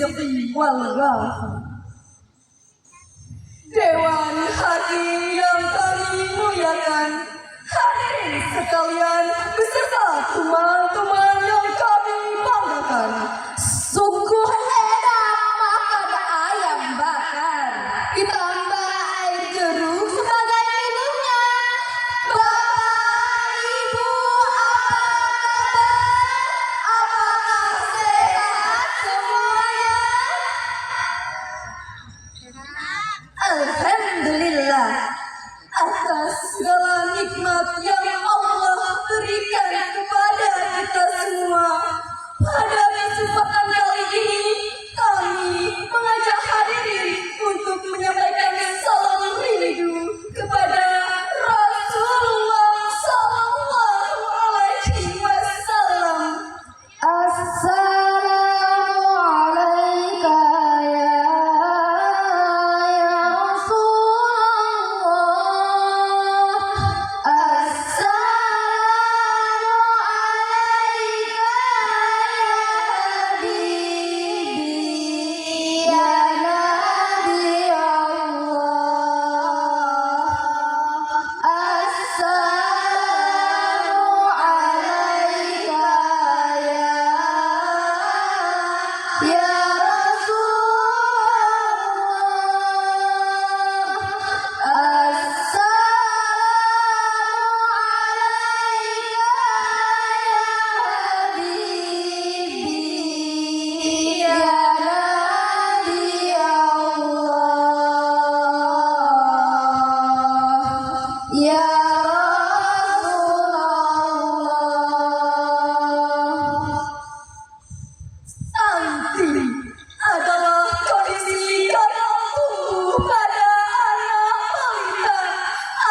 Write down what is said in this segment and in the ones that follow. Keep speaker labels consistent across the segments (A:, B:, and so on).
A: rizqi wal wafa. Dewan Hakim yang kami muliakan, hadirin sekalian beserta teman-teman yang kami banggakan.
B: Sungguh enak makan ayam bakar, ditambah air jeruk sebagai minumnya. Bapak Ibu apakah sehat semuanya?
A: Alhamdulillah atas segala nikmat yang Allah berikan kepada kita semua. Pada kesempatan kali ini kami mengajak hadirin untuk menyampaikan salam rindu kepada Rasulullah Sallallahu Alaihi Wasallam.
B: Assalamualaikum ya Rasulullah. Assalamualaikum ya Nabi Allah. Assalamualaikum ya Ya Rasulullah.
A: Stunting adalah kondisi dalam tubuh pada anak balita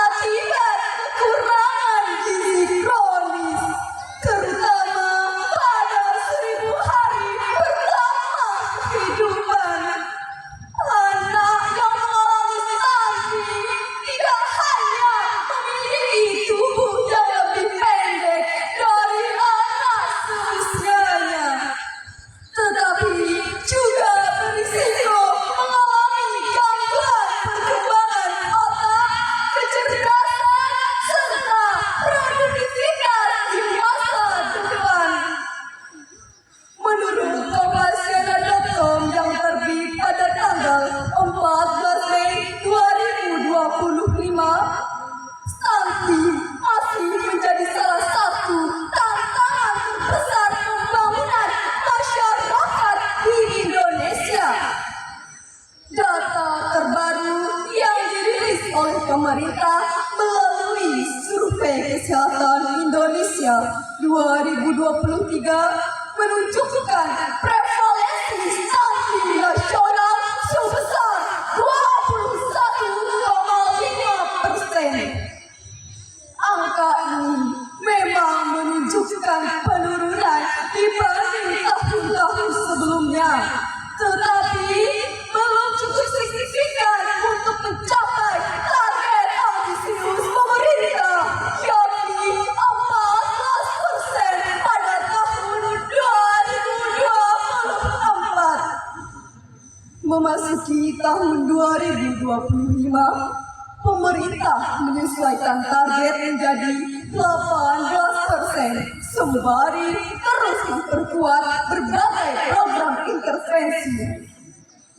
A: akibat kekurangan gizi kronis, terutama pada 1000 hari pertama kehidupan. Anak yang mengalami stunting tidak hanya memiliki tubuh yang lebih pendek dari anak seusianya, tetapi juga berisiko mengalami gangguan perkembangan otak, kecerdasan, serta produktivitas di masa depan. Menurut Kompasiana.com yang terbit pada tanggal 14 Mei 2025, stunting masih menjadi salah satu tantangan terbesar pembangunan masyarakat di Indonesia. Data terbaru yang dirilis oleh pemerintah melalui Survei Kesehatan Indonesia 2023 menunjukkan prevalensi stunting nasional sebesar 21,5%. Angka ini memang menunjukkan penurunan dibanding tahun-tahun sebelumnya, tetapi belum cukup signifikan untuk mencapai target ambisius pemerintah, yakni 14% pada tahun 2024. Memasuki tahun 2025, pemerintah menyesuaikan target menjadi 18% sembari terus memperkuat berbagai program intervensi.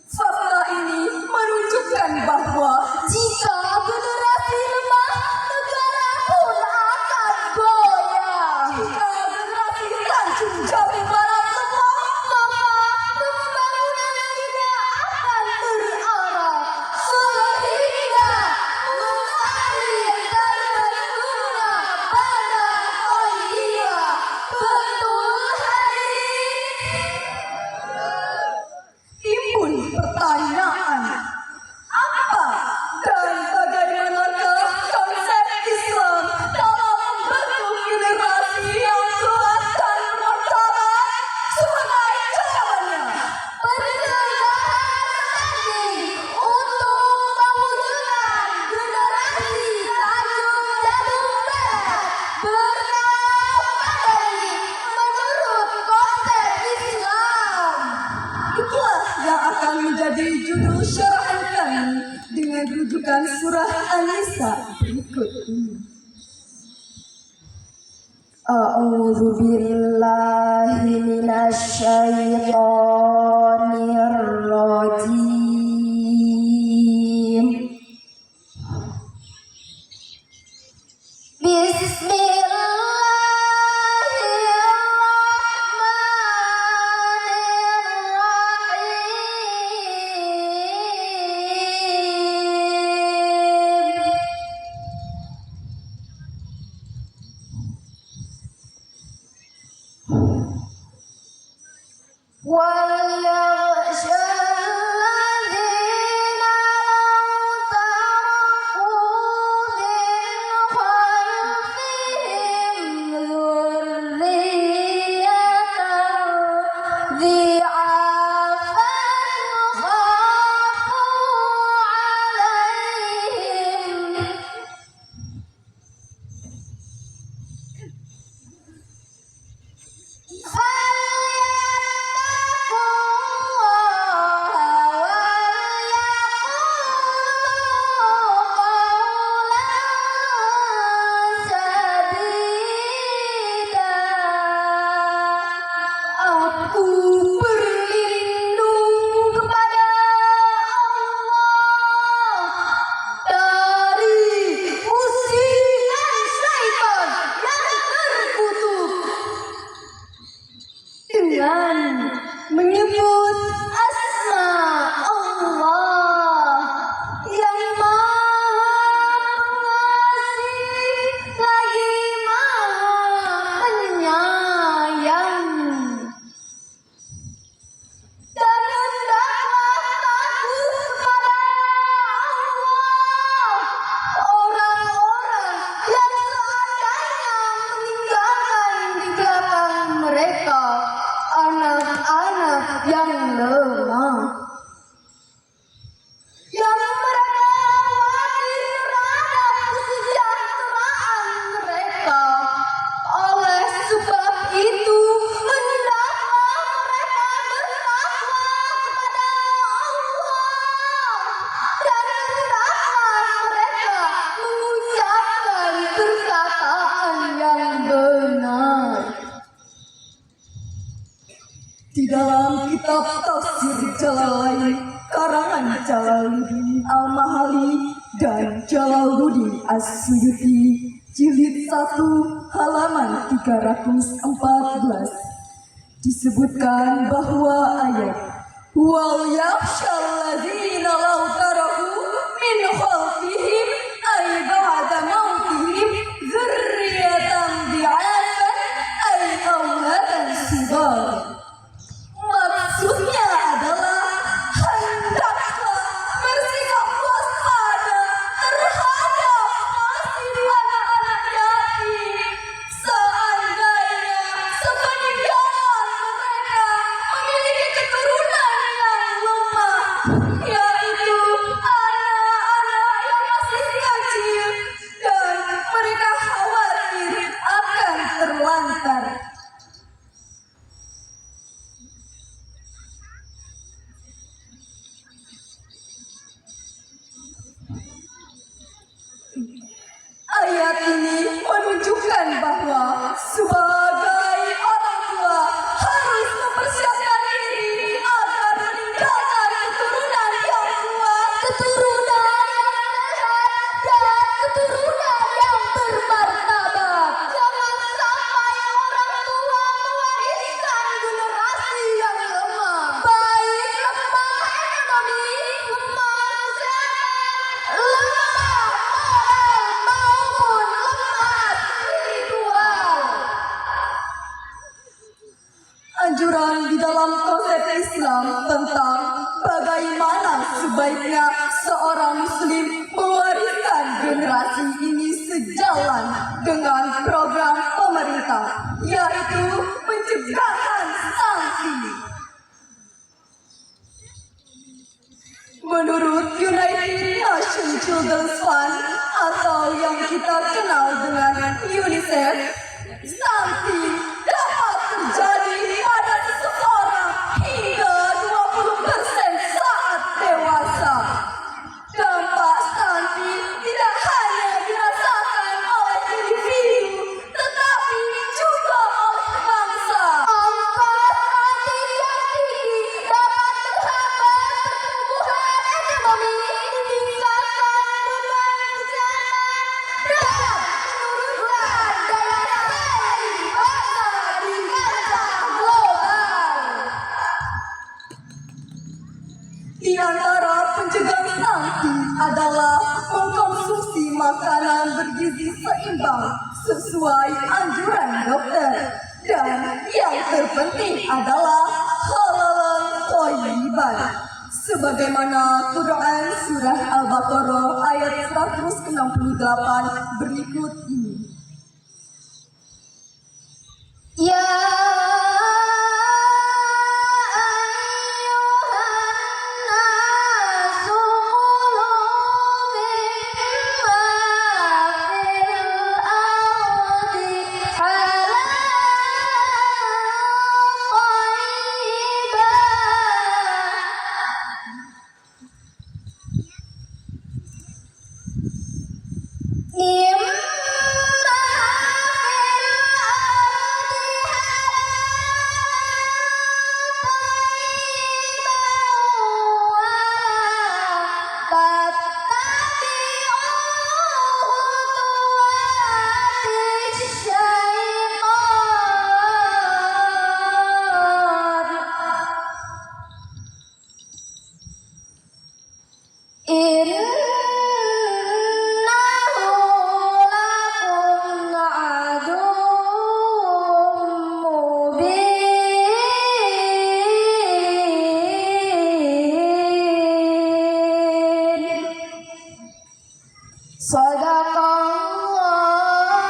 A: Fakta ini menunjukkan bahwa
B: Jika generasi lemah, negara pun akan goyah.
A: jika generasi Tanjung Jabung Barat lemah,
B: Maka pembangunan kita akan terarah sehingga mengalir dan berguna pada Oiwa. Betul hari.
A: akan menjadi judul syarahan kami dengan rujukan surah An-Nisa berikut ini.
B: A'udzu billahi minasy syaithanir rajim. وَلْيَخْشَى الَّذِينَ لَوْ تَرَكُوا مِنْ خَلْفِهِمْ ذُرِّيَّةً ضِعَافًا خَافُوا عَلَيْهِمْ Aku berlindung kepada Allah dari usikan syaitan yang terkutuk dengan menyebut asma Allah yang Maha Pengasih lagi Maha Penyayang. Dan hendaklah takut kepada Allah orang-orang yang seandainya meninggalkan di belakang mereka anak-anak yang lemah, yang mereka khawatir terhadap kesejahteraan mereka. Oleh sebab itu, hendaklah mereka bertakwa kepada Allah dan hendaklah mereka mengucapkan perkataan yang benar.
A: Di dalam kitab Tafsir Jalalain karangan Jalaluddin Al-Mahali dan Jalaluddin As-Suyuti jilid 1 halaman 314 disebutkan bahwa ayat wal yakhshal ladzina law taraku min khalfihim ay ba'da mautihim dzurriyyatan di'afan ay aulatan sigar. Maksudnya adalah hendaklah bersikap waspada terhadap nasib anak-anak yatim seandainya sepeninggalan mereka memiliki keturunan yang lemah, yaitu anak-anak yang masih kecil dan mereka khawatir akan terlantar. Ayat ini menunjukkan bahwa sebagai orang tua harus mempersiapkan diri agar meninggalkan keturunan yang kuat, keturunan yang sehat, dan keturunan yang bermartabat. Jangan sampai orang tua mewariskan generasi yang lemah, baik lemah ekonomi, lemah kesehatan, lemah maupun lemah spiritual. Anjuran di dalam konsep Islam tentang bagaimana sebaiknya seorang muslim mewariskan generasi ini sejalan dengan program pemerintah, yaitu pencegahan stunting. Menurut United Nations Children's Fund atau yang kita kenal dengan UNICEF, stunting dapat terjadi pada seseorang hingga 20% Di antara pencegahan stunting adalah mengkonsumsi makanan bergizi seimbang sesuai anjuran dokter. Dan yang terpenting adalah halalan thayyiban. Sebagaimana Quran Surah Al-Baqarah ayat 168 berikut ini.
B: Ya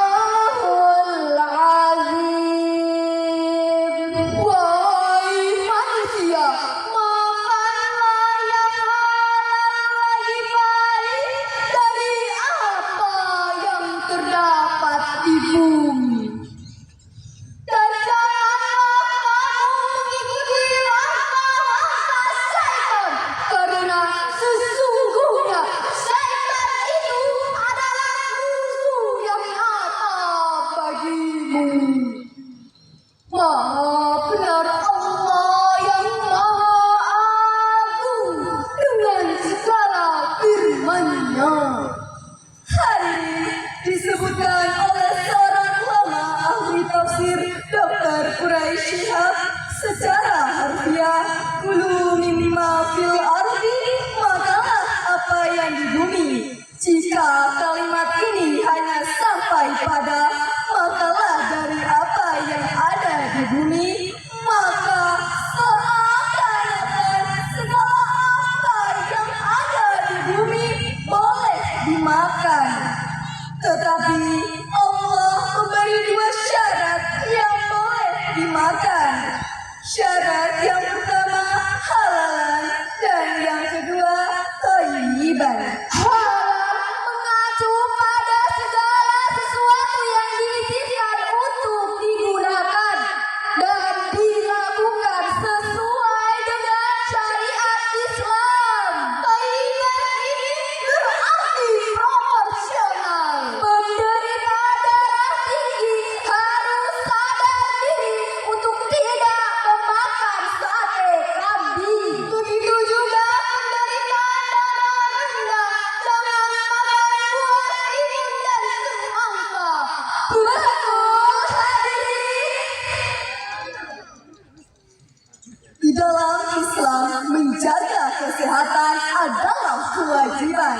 B: Sadaqallahul azim. Wahai manusia, makanlah yang halal lagi baik dari apa yang terdapat di bumi. Dan janganlah kamu mengikuti langkah-langkah syaitan, karena sesungguhnya syaitan itu adalah musuh yang nyata bagimu. Maha benar Allah yang Maha Agung dengan segala firman-Nya.
A: Hari ini disebutkan oleh seorang ulama ahli tafsir Dr. Quraisy Shihab secara harfiah, kulu mimma fil ardi, makalah apa yang di bumi. Jika kalimat ini hanya sampai pada makalah dari apa yang ada di bumi, maka seakan-akan segala apa yang ada di bumi boleh dimakan. Tetapi Allah memberi dua syarat yang boleh dimakan. Syarat yang pertama halalan dan yang kedua thayyiban.
B: Halal mengacu pada segala sesuatu yang diizinkan untuk digunakan dan dilakukan sesuai dengan syariat Islam. Thayyiban ini berarti proporsional. Penderita darah tinggi harus sadar diri untuk tidak memakan sate kambing. Begitu juga penderita darah rendah jangan makan buah timun dan semangka. Betul, hadirin.
A: Di dalam Islam, menjaga kesehatan adalah kewajiban.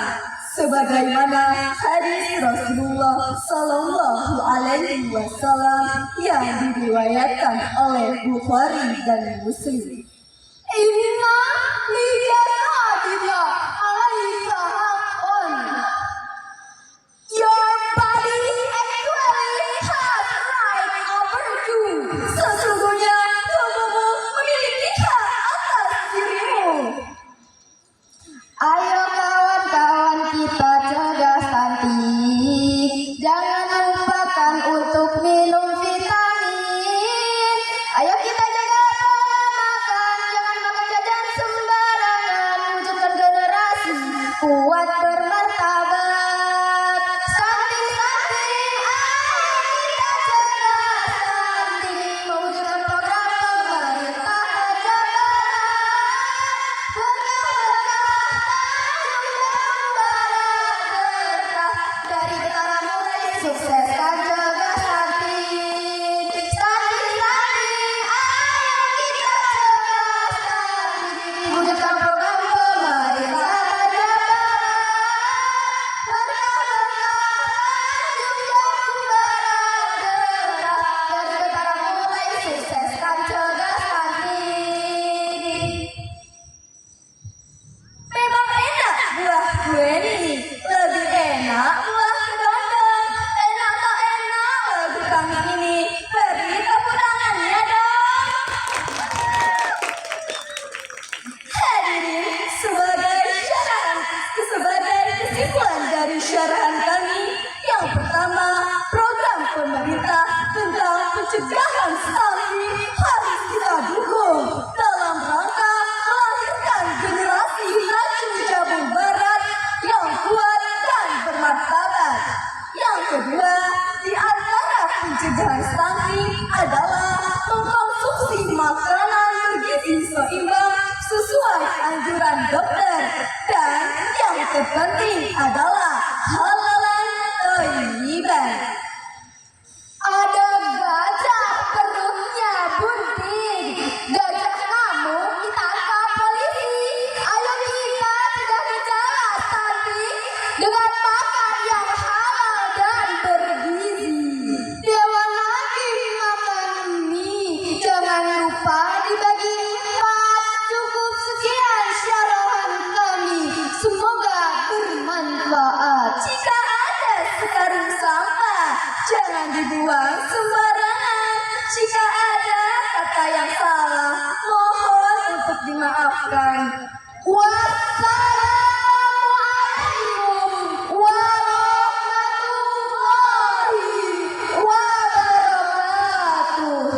A: Sebagaimana hadis Rasulullah Sallallahu Alaihi Wasallam yang diriwayatkan oleh Bukhari dan Muslim.
B: Inna li jasadika alaika haqqan. Your body actually has right over you.
A: Sesungguhnya tubuhmu memiliki hak atas dirimu.
B: Ayo kawan-kawan kita cegah stunting. Jangan lupakan untuk minum vitamin. Ayo kita jaga pola makan. Jangan makan jajan sembarangan. Wujudkan generasi kuat bermartabat. Stunting, ayo kita cegah stunting. Mewujudkan program pemerintah dari getaran mulai sukseskan jaga stunting. Stunting, ayo kita cegah stunting. Wujudkan program
A: buang sembarangan. Jika ada kata yang salah, mohon untuk dimaafkan.
B: Wassalamualaikum warahmatullahi wabarakatuh.